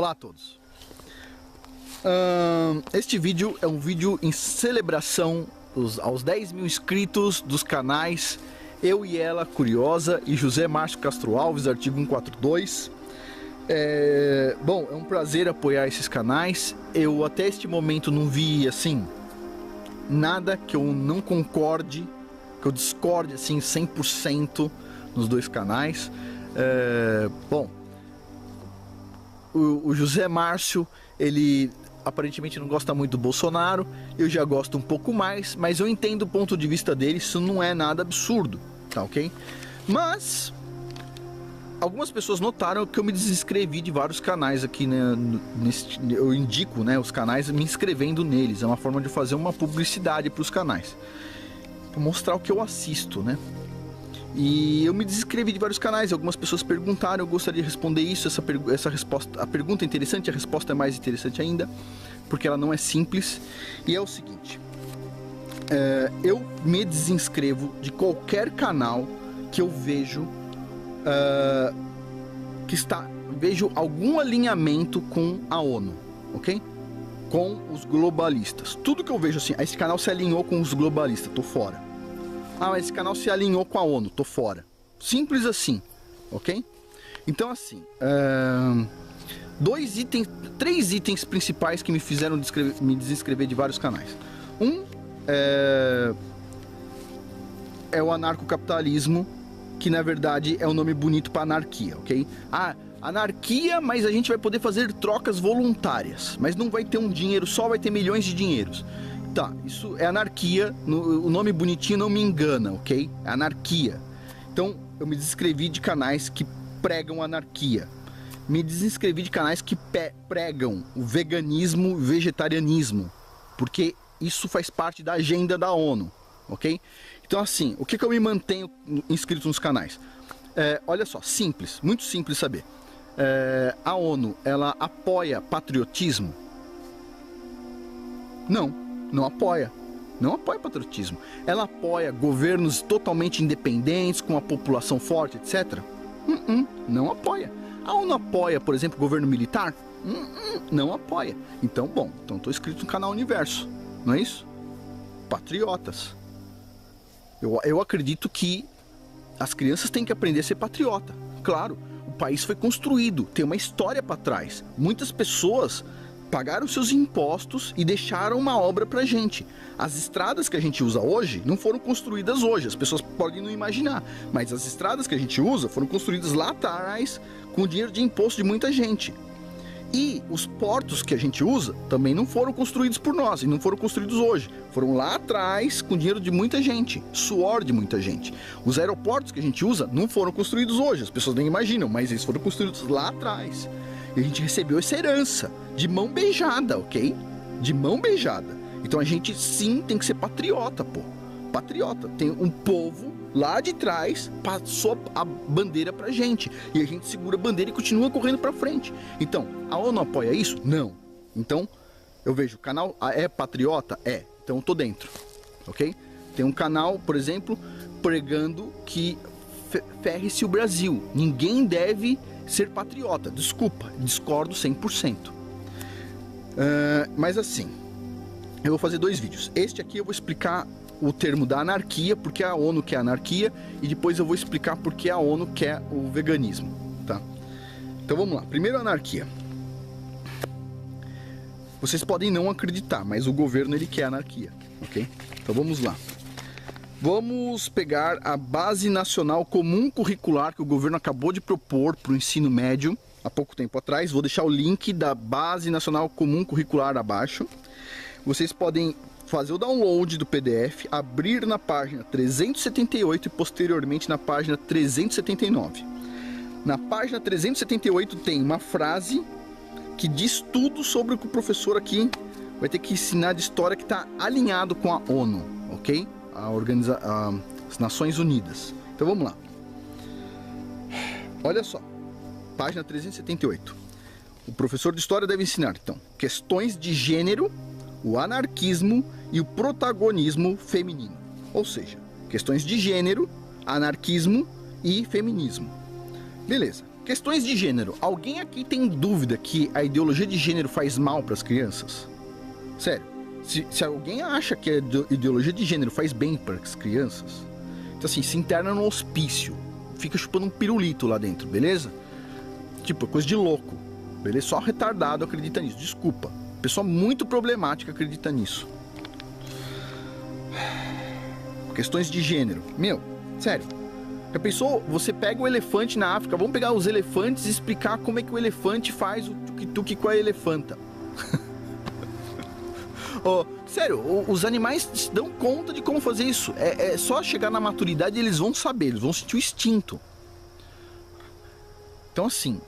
Olá a todos. Este vídeo é um vídeo em celebração aos 10 mil inscritos dos canais Eu e Ela Curiosa e José Márcio Castro Alves, artigo 142. Bom, é um prazer apoiar esses canais. Eu até este momento não vi assim nada que eu não concorde, que eu discorde assim 100% nos dois canais. Bom, o José Márcio, ele aparentemente não gosta muito do Bolsonaro, eu já gosto um pouco mais, mas eu entendo o ponto de vista dele, isso não é nada absurdo, tá ok? Mas algumas pessoas notaram que eu me desinscrevi de vários canais aqui, né? Eu indico, né, os canais me inscrevendo neles, é uma forma de fazer uma publicidade para os canais, para mostrar o que eu assisto, né? E eu me desinscrevi de vários canais, algumas pessoas perguntaram, eu gostaria de responder isso, essa resposta, a pergunta é interessante, a resposta é mais interessante ainda, porque ela não é simples, e é o seguinte, eu me desinscrevo de qualquer canal que eu vejo, vejo algum alinhamento com a ONU, ok? Com os globalistas, tudo que eu vejo assim, esse canal se alinhou com os globalistas, tô fora. Ah, mas esse canal se alinhou com a ONU, tô fora. Simples assim, ok? Então assim, três itens principais que me fizeram me desinscrever de vários canais. Um é o anarcocapitalismo, que na verdade é um nome bonito para anarquia, ok? Ah, anarquia, mas a gente vai poder fazer trocas voluntárias, mas não vai ter um dinheiro só, vai ter milhões de dinheiros. Tá, isso é anarquia, o nome bonitinho não me engana, ok? É anarquia. Então, eu me desinscrevi de canais que pregam anarquia. Me desinscrevi de canais que pregam o veganismo e vegetarianismo, porque isso faz parte da agenda da ONU, ok? Então, assim, o que eu me mantenho inscrito nos canais? Olha só, simples, muito simples saber. A ONU, ela apoia patriotismo? Não apoia. Não apoia patriotismo. Ela apoia governos totalmente independentes, com a população forte, etc? Não apoia. A ONU apoia, por exemplo, o governo militar? Não apoia. Então, bom, então estou inscrito no canal Universo, não é isso? Patriotas. Eu acredito que as crianças têm que aprender a ser patriota. Claro, o país foi construído, tem uma história para trás. Muitas pessoas pagaram seus impostos e deixaram uma obra pra gente. As estradas que a gente usa hoje não foram construídas hoje, as pessoas podem não imaginar, mas as estradas que a gente usa foram construídas lá atrás com o dinheiro de imposto de muita gente. E os portos que a gente usa também não foram construídos por nós e não foram construídos hoje, foram lá atrás com dinheiro de muita gente, suor de muita gente. Os aeroportos que a gente usa não foram construídos hoje, as pessoas nem imaginam, mas eles foram construídos lá atrás. E a gente recebeu essa herança de mão beijada, ok? De mão beijada. Então a gente sim tem que ser patriota, pô. Patriota. Tem um povo lá de trás, passou a bandeira pra gente. E a gente segura a bandeira e continua correndo pra frente. Então, a ONU apoia isso? Não. Então, eu vejo, o canal é patriota? É. Então eu tô dentro, ok? Tem um canal, por exemplo, pregando que ferre-se o Brasil. Ninguém deve ser patriota, desculpa, discordo 100%. Mas assim, eu vou fazer dois vídeos. Este aqui eu vou explicar o termo da anarquia, porque a ONU quer anarquia, e depois eu vou explicar porque a ONU quer o veganismo, tá? Então vamos lá, primeiro anarquia. Vocês podem não acreditar, mas o governo ele quer anarquia, ok? Então vamos lá. Vamos pegar a Base Nacional Comum Curricular que o governo acabou de propor para o ensino médio há pouco tempo atrás. Vou deixar o link da Base Nacional Comum Curricular abaixo. Vocês podem fazer o download do PDF, abrir na página 378 e posteriormente na página 379. Na página 378 tem uma frase que diz tudo sobre o que o professor aqui vai ter que ensinar de história, que está alinhado com a ONU, ok? As Nações Unidas. Então vamos lá. Olha só, página 378. O professor de história deve ensinar, então, questões de gênero, o anarquismo e o protagonismo feminino. Ou seja, questões de gênero, anarquismo e feminismo. Beleza. Questões de gênero. Alguém aqui tem dúvida que a ideologia de gênero faz mal para as crianças? Sério. Se alguém acha que a ideologia de gênero faz bem para as crianças, então assim, se interna no hospício, fica chupando um pirulito lá dentro, beleza? Tipo, coisa de louco, beleza? Só retardado acredita nisso, desculpa. Pessoa muito problemática acredita nisso. Questões de gênero. Meu, sério. Já pensou, você pega o elefante na África, vamos pegar os elefantes e explicar como é que o elefante faz o tuk-tuk com a elefanta. Oh, sério, os animais se dão conta de como fazer isso. É só chegar na maturidade e eles vão saber, eles vão sentir o instinto. Então assim,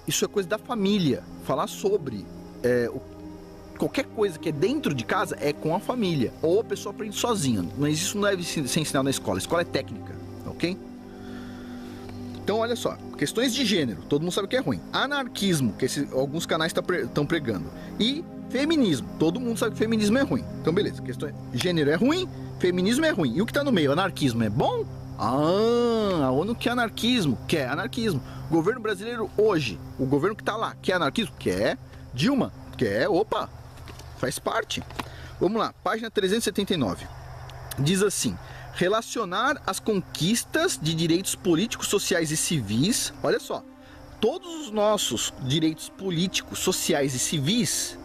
isso é coisa da família. Falar sobre qualquer coisa que é dentro de casa é com a família. Ou a pessoa aprende sozinha, mas isso não deve ser ensinado na escola. A escola é técnica, ok? Então olha só, questões de gênero, todo mundo sabe que é ruim. Anarquismo, que alguns canais estão pregando. E feminismo, todo mundo sabe que feminismo é ruim. Então beleza, gênero é ruim, feminismo é ruim. E o que tá no meio, anarquismo, é bom? Ah, a ONU quer anarquismo, quer anarquismo. O governo brasileiro hoje, o governo que tá lá, quer anarquismo? Quer. Dilma, quer, opa, faz parte. Vamos lá, página 379. Diz assim: relacionar as conquistas de direitos políticos, sociais e civis. Olha só, todos os nossos direitos políticos, sociais e civis,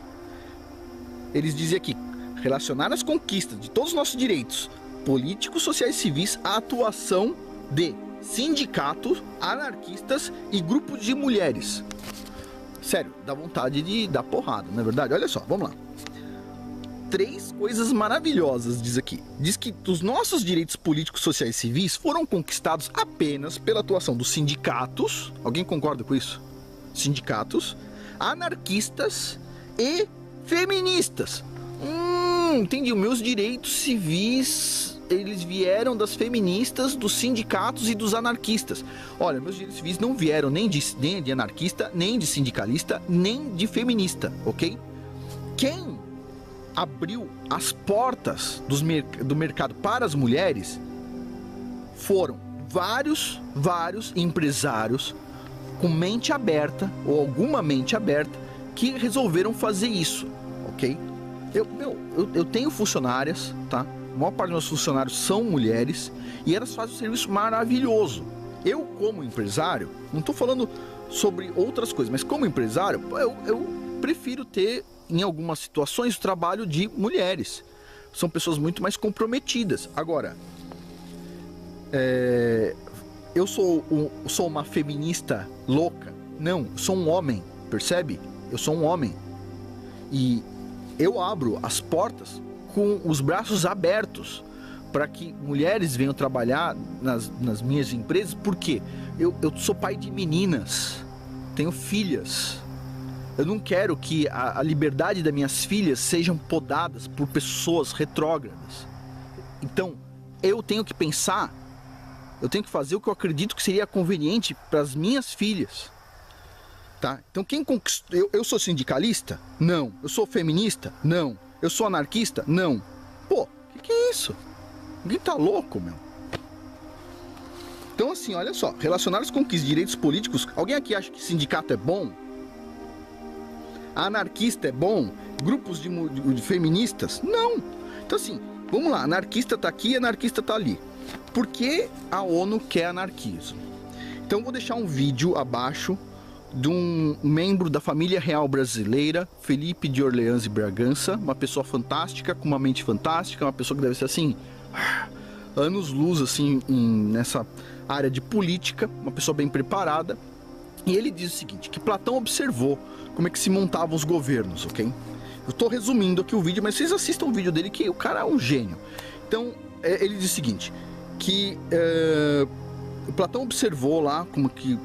eles dizem aqui, relacionar as conquistas de todos os nossos direitos políticos, sociais e civis à atuação de sindicatos, anarquistas e grupos de mulheres. Sério, dá vontade de dar porrada, não é verdade? Olha só, vamos lá. 3 coisas maravilhosas, diz aqui. Diz que os nossos direitos políticos, sociais e civis foram conquistados apenas pela atuação dos sindicatos. Alguém concorda com isso? Sindicatos, anarquistas e feministas. Entendi. Os meus direitos civis, eles vieram das feministas, dos sindicatos e dos anarquistas. Olha, meus direitos civis não vieram nem de anarquista, nem de sindicalista, nem de feminista, ok? Quem abriu as portas do mercado para as mulheres foram vários empresários com mente aberta, ou alguma mente aberta, que resolveram fazer isso, ok? Eu tenho funcionárias, tá? A maior parte dos meus funcionários são mulheres e elas fazem um serviço maravilhoso. Eu, como empresário, não estou falando sobre outras coisas, mas como empresário, eu prefiro ter, em algumas situações, o trabalho de mulheres. São pessoas muito mais comprometidas. Agora, eu sou uma feminista louca? Não, sou um homem, percebe? Eu sou um homem. E eu abro as portas com os braços abertos para que mulheres venham trabalhar nas minhas empresas. Por quê? Eu sou pai de meninas, tenho filhas. Eu não quero que a liberdade das minhas filhas sejam podadas por pessoas retrógradas. Então, eu tenho que pensar, eu tenho que fazer o que eu acredito que seria conveniente para as minhas filhas. Tá? Então, quem conquistou... Eu sou sindicalista? Não. Eu sou feminista? Não. Eu sou anarquista? Não. Pô, que é isso? Ninguém tá louco, meu. Então, assim, olha só. Relacionar as conquistas de direitos políticos... Alguém aqui acha que sindicato é bom? Anarquista é bom? Grupos de feministas? Não. Então assim, vamos lá, anarquista tá aqui, anarquista tá ali. Por que a ONU quer anarquismo? Então eu vou deixar um vídeo abaixo de um membro da família real brasileira, Felipe de Orleans e Bragança, uma pessoa fantástica, com uma mente fantástica, uma pessoa que deve ser assim, anos-luz assim, nessa área de política, uma pessoa bem preparada. E ele diz o seguinte, que Platão observou como é que se montavam os governos, ok? Eu tô resumindo aqui o vídeo, mas vocês assistam o vídeo dele, que o cara é um gênio. Então, ele diz o seguinte, que Platão observou lá como que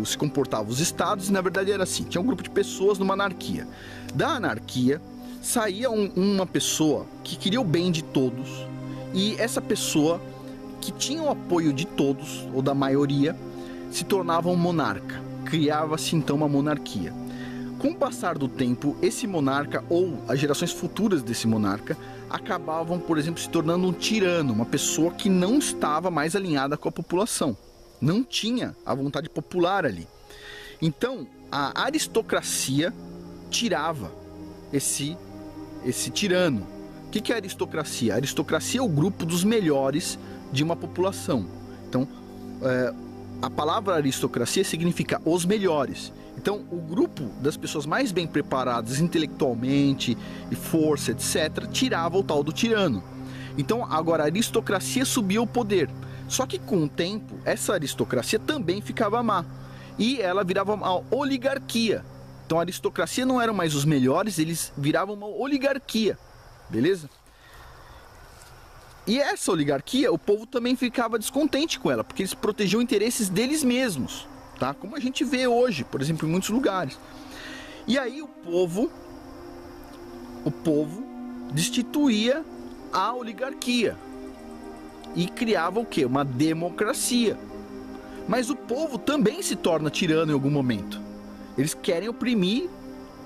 se comportavam os estados, e na verdade era assim, tinha um grupo de pessoas numa anarquia. Da anarquia, saía uma pessoa que queria o bem de todos, e essa pessoa que tinha o apoio de todos, ou da maioria, se tornava um monarca. Criava-se então uma monarquia. Com o passar do tempo, esse monarca ou as gerações futuras desse monarca acabavam, por exemplo, se tornando um tirano, uma pessoa que não estava mais alinhada com a população. Não tinha a vontade popular ali. Então, a aristocracia tirava esse tirano. O que é a aristocracia? A aristocracia é o grupo dos melhores de uma população. Então, a palavra aristocracia significa os melhores. Então, o grupo das pessoas mais bem preparadas intelectualmente, e força, etc., tirava o tal do tirano. Então, agora a aristocracia subia ao poder. Só que com o tempo, essa aristocracia também ficava má. E ela virava uma oligarquia. Então a aristocracia não eram mais os melhores, eles viravam uma oligarquia. Beleza? E essa oligarquia, o povo também ficava descontente com ela, porque eles protegiam interesses deles mesmos. Tá? Como a gente vê hoje, por exemplo, em muitos lugares. E aí o povo destituía a oligarquia. E criava o quê? Uma democracia. Mas o povo também se torna tirano em algum momento. Eles querem oprimir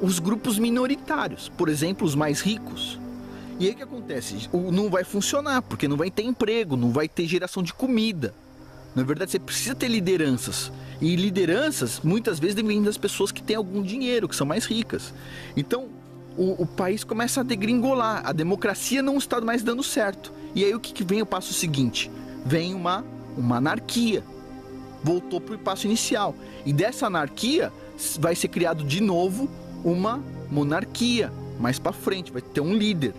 os grupos minoritários, por exemplo, os mais ricos. E aí o que acontece? Não vai funcionar, porque não vai ter emprego, não vai ter geração de comida. Na verdade, você precisa ter lideranças. E lideranças, muitas vezes, vêm das pessoas que têm algum dinheiro, que são mais ricas. Então, o país começa a degringolar. A democracia não está mais dando certo. E aí o que vem o passo seguinte? Vem uma anarquia. Voltou para o passo inicial. E dessa anarquia vai ser criado de novo uma monarquia. Mais para frente, vai ter um líder.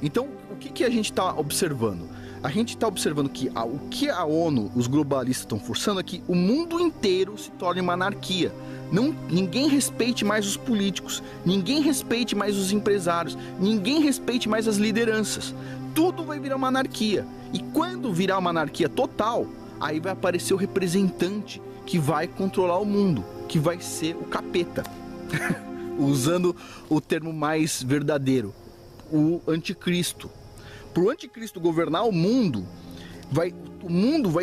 Então, o que a gente está observando? A gente está observando que o que a ONU, os globalistas estão forçando é que o mundo inteiro se torne uma anarquia. Ninguém respeite mais os políticos, ninguém respeite mais os empresários, ninguém respeite mais as lideranças. Tudo vai virar uma anarquia. E quando virar uma anarquia total, aí vai aparecer o representante que vai controlar o mundo, que vai ser o capeta. Usando o termo mais verdadeiro, o anticristo. Para o anticristo governar o mundo vai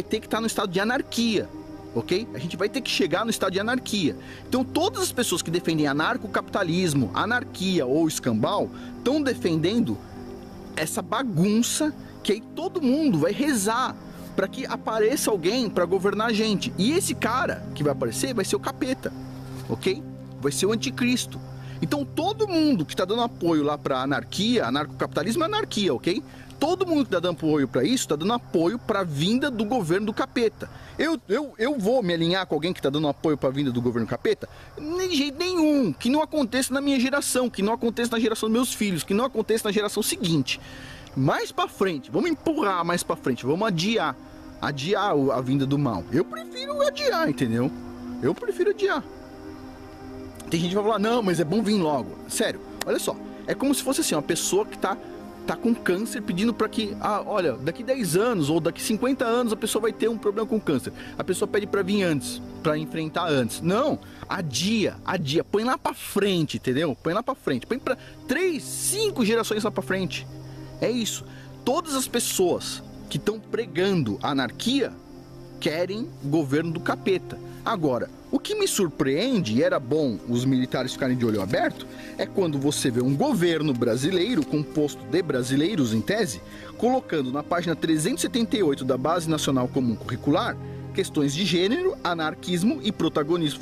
ter que estar no estado de anarquia, ok? A gente vai ter que chegar no estado de anarquia. Então todas as pessoas que defendem anarcocapitalismo, anarquia ou escambau, estão defendendo essa bagunça que aí todo mundo vai rezar para que apareça alguém para governar a gente. E esse cara que vai aparecer vai ser o capeta, ok? Vai ser o anticristo. Então todo mundo que está dando apoio lá para anarquia, anarcocapitalismo é anarquia, ok? Todo mundo que está dando apoio para isso, está dando apoio para a vinda do governo do capeta. Eu vou me alinhar com alguém que está dando apoio para a vinda do governo capeta? De jeito nenhum. Que não aconteça na minha geração, que não aconteça na geração dos meus filhos, que não aconteça na geração seguinte. Mais para frente, vamos empurrar mais para frente, vamos adiar a vinda do mal. Eu prefiro adiar, entendeu? Eu prefiro adiar. Tem gente que vai falar, não, mas é bom vir logo. Sério, olha só, é como se fosse assim, uma pessoa que tá com câncer pedindo para que, olha, daqui 10 anos ou daqui 50 anos a pessoa vai ter um problema com câncer. A pessoa pede para vir antes, para enfrentar antes. Não, adia, põe lá para frente, entendeu? Põe lá para frente, põe para 3, 5 gerações lá para frente. É isso. Todas as pessoas que estão pregando a anarquia querem o governo do capeta. Agora, o que me surpreende, e era bom os militares ficarem de olho aberto, é quando você vê um governo brasileiro, composto de brasileiros em tese, colocando na página 378 da Base Nacional Comum Curricular questões de gênero, anarquismo e protagonismo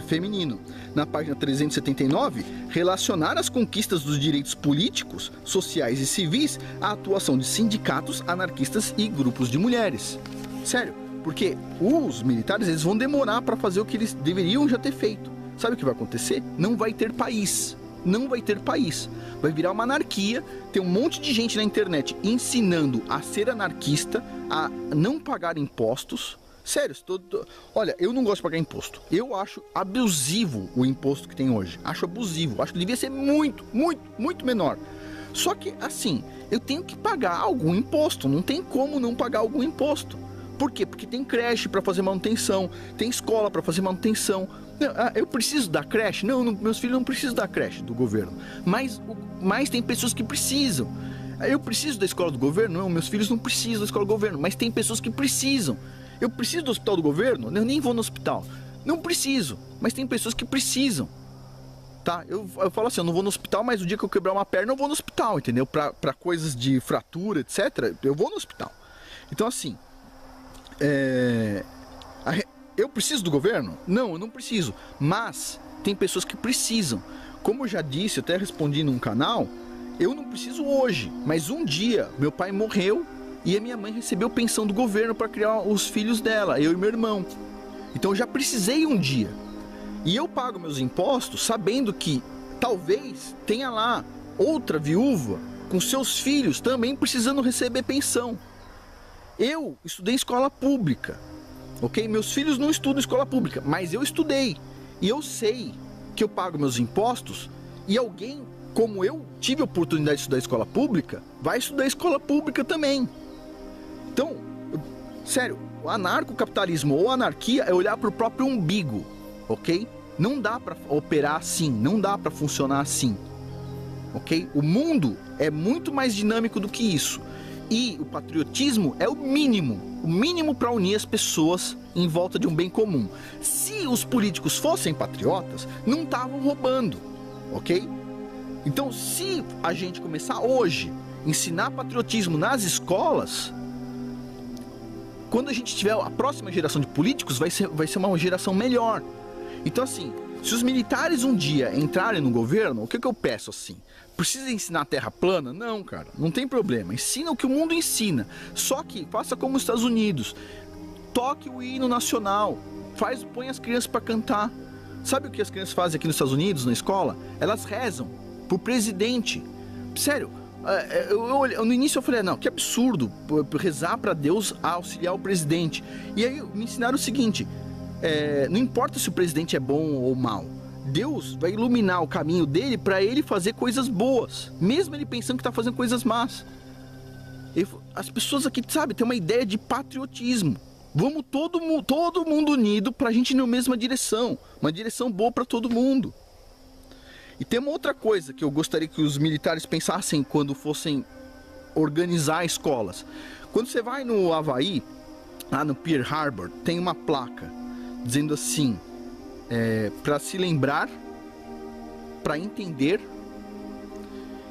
feminino. Na página 379, relacionar as conquistas dos direitos políticos, sociais e civis à atuação de sindicatos, anarquistas e grupos de mulheres. Sério. Porque os militares eles vão demorar para fazer o que eles deveriam já ter feito. Sabe o que vai acontecer? Não vai ter país. Não vai ter país. Vai virar uma anarquia. Tem um monte de gente na internet ensinando a ser anarquista, a não pagar impostos. Sério, olha, eu não gosto de pagar imposto. Eu acho abusivo o imposto que tem hoje. Acho abusivo. Acho que devia ser muito, muito, muito menor. Só que, assim, eu tenho que pagar algum imposto. Não tem como não pagar algum imposto. Por quê? Porque tem creche para fazer manutenção, tem escola para fazer manutenção. Eu preciso da creche? Não, meus filhos não precisam da creche do governo. Mas tem pessoas que precisam. Eu preciso da escola do governo? Não, meus filhos não precisam da escola do governo. Mas tem pessoas que precisam. Eu preciso do hospital do governo? Eu nem vou no hospital. Não preciso, mas tem pessoas que precisam. Tá? Eu falo assim, eu não vou no hospital, mas o dia que eu quebrar uma perna eu vou no hospital, entendeu? Para coisas de fratura, etc., eu vou no hospital. Então assim... Eu preciso do governo? Não, eu não preciso. Mas tem pessoas que precisam. Como eu já disse, eu até respondi num canal, eu não preciso hoje, mas um dia meu pai morreu e a minha mãe recebeu pensão do governo para criar os filhos dela, eu e meu irmão. Então eu já precisei um dia. E eu pago meus impostos sabendo que talvez tenha lá outra viúva com seus filhos também precisando receber pensão. Eu estudei em escola pública, ok? Meus filhos não estudam em escola pública, mas eu estudei. E eu sei que eu pago meus impostos e alguém, como eu tive a oportunidade de estudar em escola pública, vai estudar em escola pública também. Então, sério, o anarcocapitalismo ou anarquia é olhar para o próprio umbigo, ok? Não dá para operar assim, não dá para funcionar assim, ok? O mundo é muito mais dinâmico do que isso. E o patriotismo é o mínimo para unir as pessoas em volta de um bem comum. Se os políticos fossem patriotas, não estavam roubando, ok? Então, se a gente começar hoje a ensinar patriotismo nas escolas, quando a gente tiver a próxima geração de políticos, vai ser uma geração melhor. Então, assim, se os militares um dia entrarem no governo, o que eu peço assim? Precisa ensinar a terra plana? Não, cara, não tem problema. Ensina o que o mundo ensina. Só que faça como os Estados Unidos. Toque o hino nacional. Põe as crianças para cantar. Sabe o que as crianças fazem aqui nos Estados Unidos, na escola? Elas rezam pro presidente. Sério, no início eu falei, não, que absurdo rezar para Deus auxiliar o presidente. E aí me ensinaram o seguinte, não importa se o presidente é bom ou mau, Deus vai iluminar o caminho dele para ele fazer coisas boas, mesmo ele pensando que está fazendo coisas más. As pessoas aqui, sabe, tem uma ideia de patriotismo. Vamos todo mundo unido para a gente ir na mesma direção, uma direção boa para todo mundo. E tem uma outra coisa que eu gostaria que os militares pensassem quando fossem organizar escolas. Quando você vai no Havaí, lá no Pearl Harbor, tem uma placa dizendo assim, para se lembrar, para entender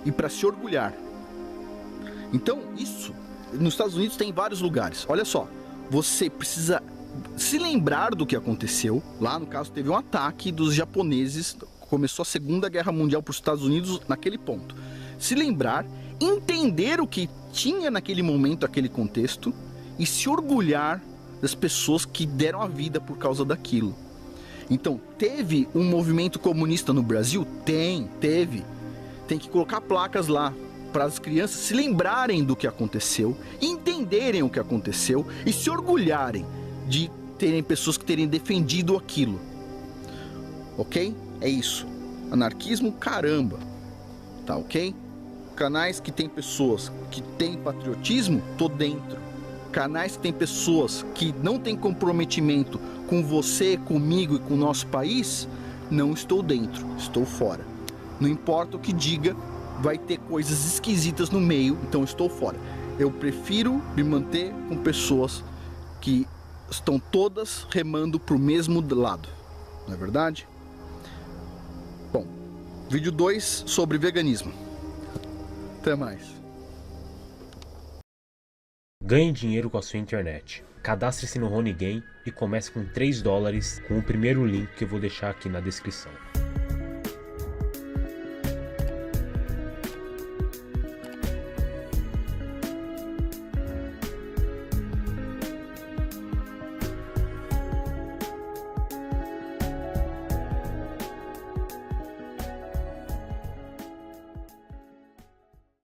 e para se orgulhar. Então isso, nos Estados Unidos tem vários lugares. Olha só, você precisa se lembrar do que aconteceu. Lá no caso teve um ataque dos japoneses, começou a Segunda Guerra Mundial para os Estados Unidos naquele ponto. Se lembrar, entender o que tinha naquele momento, aquele contexto, e se orgulhar das pessoas que deram a vida por causa daquilo. Então, teve um movimento comunista no Brasil? Teve. Tem que colocar placas lá para as crianças se lembrarem do que aconteceu, entenderem o que aconteceu e se orgulharem de terem pessoas que terem defendido aquilo. Ok? É isso. Anarquismo, caramba. Tá ok? Canais que tem pessoas que têm patriotismo, tô dentro. Canais que tem pessoas que não têm comprometimento com você, comigo e com o nosso país, não estou dentro, estou fora. Não importa o que diga, vai ter coisas esquisitas no meio, então estou fora. Eu prefiro me manter com pessoas que estão todas remando para o mesmo lado, não é verdade? Bom, vídeo 2 sobre veganismo. Até mais. Ganhe dinheiro com a sua internet. Cadastre-se no Honey Game e comece com $3 com o primeiro link que eu vou deixar aqui na descrição.